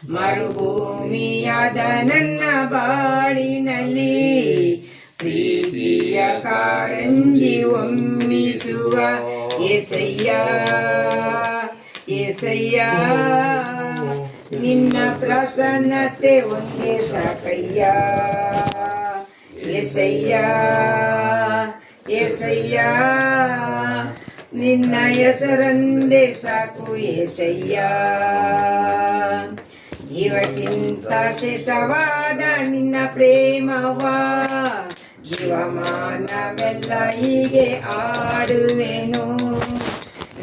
ಮರುಭೂಮಿಯಾದ ನನ್ನ ಬಾಳಿನಲ್ಲಿ ಪ್ರೀತಿಯ ಕಾರಂಜಿ ಒಮ್ಮಿಸುವ ಏಸಯ್ಯ ಏಸಯ್ಯ ನಿನ್ನ ಪ್ರಸನ್ನತೆ ಒಂದೇ ಸಾಕಯ್ಯ ಏಸಯ್ಯ ಏಸಯ್ಯ ನಿನ್ನ ಹೆಸರಂದೇ ಸಾಕು ಏಸಯ್ಯ ಜೀವಕ್ಕಿಂತ ಶ್ರೇಷ್ಠವಾದ ನಿನ್ನ ಪ್ರೇಮವ ಜೀವಮಾನವೆಲ್ಲ ಹೀಗೆ ಆಡುವೆನು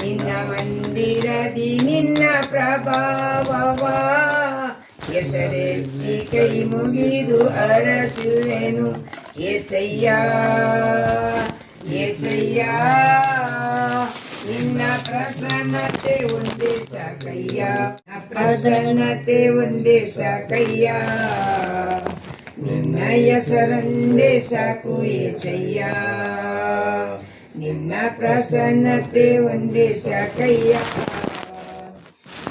ನಿನ್ನ ಮಂದಿರದಿ ನಿನ್ನ ಪ್ರಭಾವವ ಹೆಸರೆತ್ತಿ ಕೈ ಮುಗಿದು ಅರಸುವೆನು ಏಸಯ್ಯ ಏಸಯ್ಯ ನಿನ್ನ ಪ್ರಸನ್ನತೆ ಒಂದೇ ಸಾಕಯ್ಯ ಪ್ರಸನ್ನತೆ ಒಂದೇ ಸಾಕಯ್ಯ ನಿನ್ನ ಹೆಸರಂದೇ ಸಾಕು ಏಸಯ್ಯ ನಿನ್ನ ಪ್ರಸನ್ನತೆ ಒಂದೇ ಸಾಕಯ್ಯ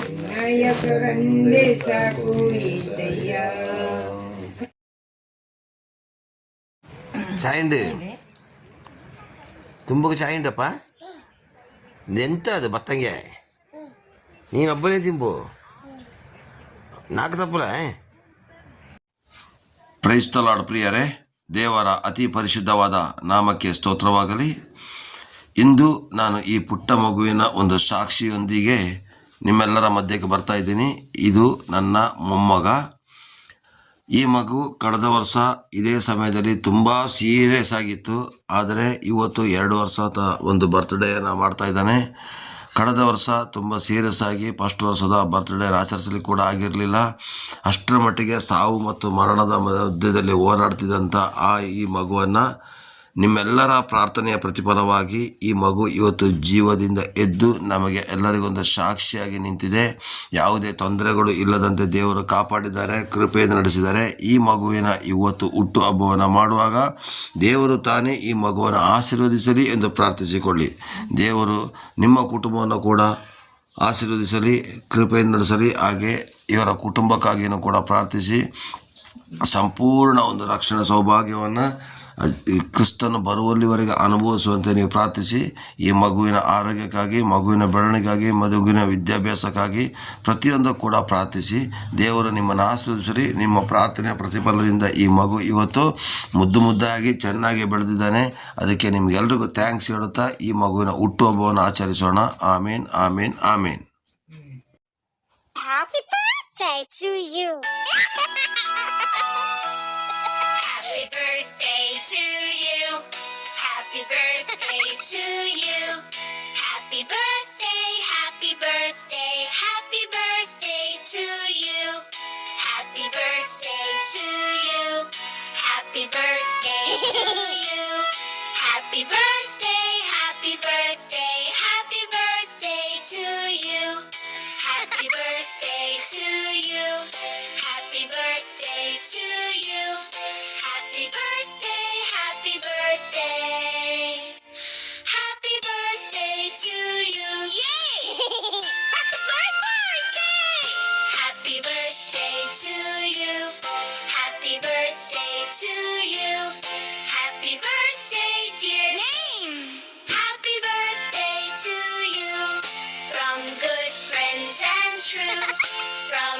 ನಿನ್ನ ಹೆಸರಂದೇ ಸಾಕು ಏಸಯ್ಯ. ಚಾಯಿಂಡು ತುಂಬ ಚಾಯಿಂಡಪ್ಪ ಎಂತ ಅದು ಬತ್ತಂಗೆ ನೀನೊಬ್ಬನೇ ತಿಂಬು ನಾಲ್ಕು ತಪ್ಪಲ. ಪ್ರೈಸ್ ದ ಲಾರ್ಡ್ ಪ್ರಿಯರೇ, ದೇವರ ಅತಿ ಪರಿಶುದ್ಧವಾದ ನಾಮಕ್ಕೆ ಸ್ತೋತ್ರವಾಗಲಿ. ಇಂದು ನಾನು ಈ ಪುಟ್ಟ ಮಗುವಿನ ಒಂದು ಸಾಕ್ಷಿಯೊಂದಿಗೆ ನಿಮ್ಮೆಲ್ಲರ ಮಧ್ಯಕ್ಕೆ ಬರ್ತಾ ಇದ್ದೀನಿ. ಇದು ನನ್ನ ಮೊಮ್ಮಗ. ಈ ಮಗು ಕಳೆದ ವರ್ಷ ಇದೇ ಸಮಯದಲ್ಲಿ ತುಂಬ ಸೀರಿಯಸ್ ಆಗಿತ್ತು. ಆದರೆ ಇವತ್ತು 2 ವರ್ಷ ಒಂದು ಬರ್ತ್ಡೇಯನ್ನು ಮಾಡ್ತಾ ಇದ್ದಾನೆ. ಕಳೆದ ವರ್ಷ ತುಂಬ ಸೀರಿಯಸ್ ಆಗಿ ಫಸ್ಟ್ ವರ್ಷದ ಬರ್ತ್ಡೇ ಆಚರಿಸಲಿಕ್ಕೆ ಕೂಡ ಆಗಿರಲಿಲ್ಲ. ಅಷ್ಟರ ಮಟ್ಟಿಗೆ ಸಾವು ಮತ್ತು ಮರಣದ ಮಧ್ಯದಲ್ಲಿ ಹೋರಾಡ್ತಿದ್ದಂಥ ಈ ಮಗುವನ್ನು ನಿಮ್ಮೆಲ್ಲರ ಪ್ರಾರ್ಥನೆಯ ಪ್ರತಿಫಲವಾಗಿ ಈ ಮಗು ಇವತ್ತು ಜೀವದಿಂದ ಎದ್ದು ನಮಗೆ ಎಲ್ಲರಿಗೊಂದು ಸಾಕ್ಷಿಯಾಗಿ ನಿಂತಿದೆ. ಯಾವುದೇ ತೊಂದರೆಗಳು ಇಲ್ಲದಂತೆ ದೇವರು ಕಾಪಾಡಿದ್ದಾರೆ, ಕೃಪೆಯನ್ನು ನಡೆಸಿದ್ದಾರೆ. ಈ ಮಗುವಿನ ಇವತ್ತು ಹುಟ್ಟು ಹಬ್ಬವನ್ನು ಮಾಡುವಾಗ ದೇವರು ತಾನೇ ಈ ಮಗುವನ್ನು ಆಶೀರ್ವದಿಸಲಿ ಎಂದು ಪ್ರಾರ್ಥಿಸಿಕೊಳ್ಳಿ. ದೇವರು ನಿಮ್ಮ ಕುಟುಂಬವನ್ನು ಕೂಡ ಆಶೀರ್ವದಿಸಲಿ, ಕೃಪೆಯನ್ನು ನಡೆಸಲಿ. ಹಾಗೆ ಇವರ ಕುಟುಂಬಕ್ಕಾಗಿಯೂ ಕೂಡ ಪ್ರಾರ್ಥಿಸಿ ಸಂಪೂರ್ಣ ಒಂದು ರಕ್ಷಣಾ ಸೌಭಾಗ್ಯವನ್ನು ಕ್ರಿಸ್ತನು ಬರುವಲ್ಲಿವರೆಗೆ ಅನುಭವಿಸುವಂತೆ ನೀವು ಪ್ರಾರ್ಥಿಸಿ. ಈ ಮಗುವಿನ ಆರೋಗ್ಯಕ್ಕಾಗಿ, ಮಗುವಿನ ಬೆಳವಣಿಗೆಗಾಗಿ, ಮಗುವಿನ ವಿದ್ಯಾಭ್ಯಾಸಕ್ಕಾಗಿ ಪ್ರತಿಯೊಂದು ಕೂಡ ಪ್ರಾರ್ಥಿಸಿ. ದೇವರು ನಿಮ್ಮನ್ನು ಆಶೀರ್ವದಿಸಲಿ. ನಿಮ್ಮ ಪ್ರಾರ್ಥನೆಯ ಪ್ರತಿಫಲದಿಂದ ಈ ಮಗು ಇವತ್ತು ಮುದ್ದಾಗಿ ಚೆನ್ನಾಗಿ ಬೆಳೆದಿದ್ದಾನೆ. ಅದಕ್ಕೆ ನಿಮಗೆಲ್ರಿಗೂ ಥ್ಯಾಂಕ್ಸ್ ಹೇಳುತ್ತಾ ಈ ಮಗುವಿನ ಹುಟ್ಟುಹಬ್ಬವನ್ನು ಆಚರಿಸೋಣ. ಆಮೇನ್ ಆಮೇನ್ ಆಮೇನ್. Happy birthday to you. Happy birthday to you. Happy birthday to you. Happy birthday, happy birthday, happy birthday to you. Happy birthday to you. Happy birthday to you. Happy birthday, happy birthday, happy birthday to you. Happy birthday to you. Happy birthday to you. Happy birthday, happy birthday. Happy birthday to you. Yay! Happy birthday! Happy birthday to you. Happy birthday to you. Happy birthday, dear name. Happy birthday to you. From good friends and truth. From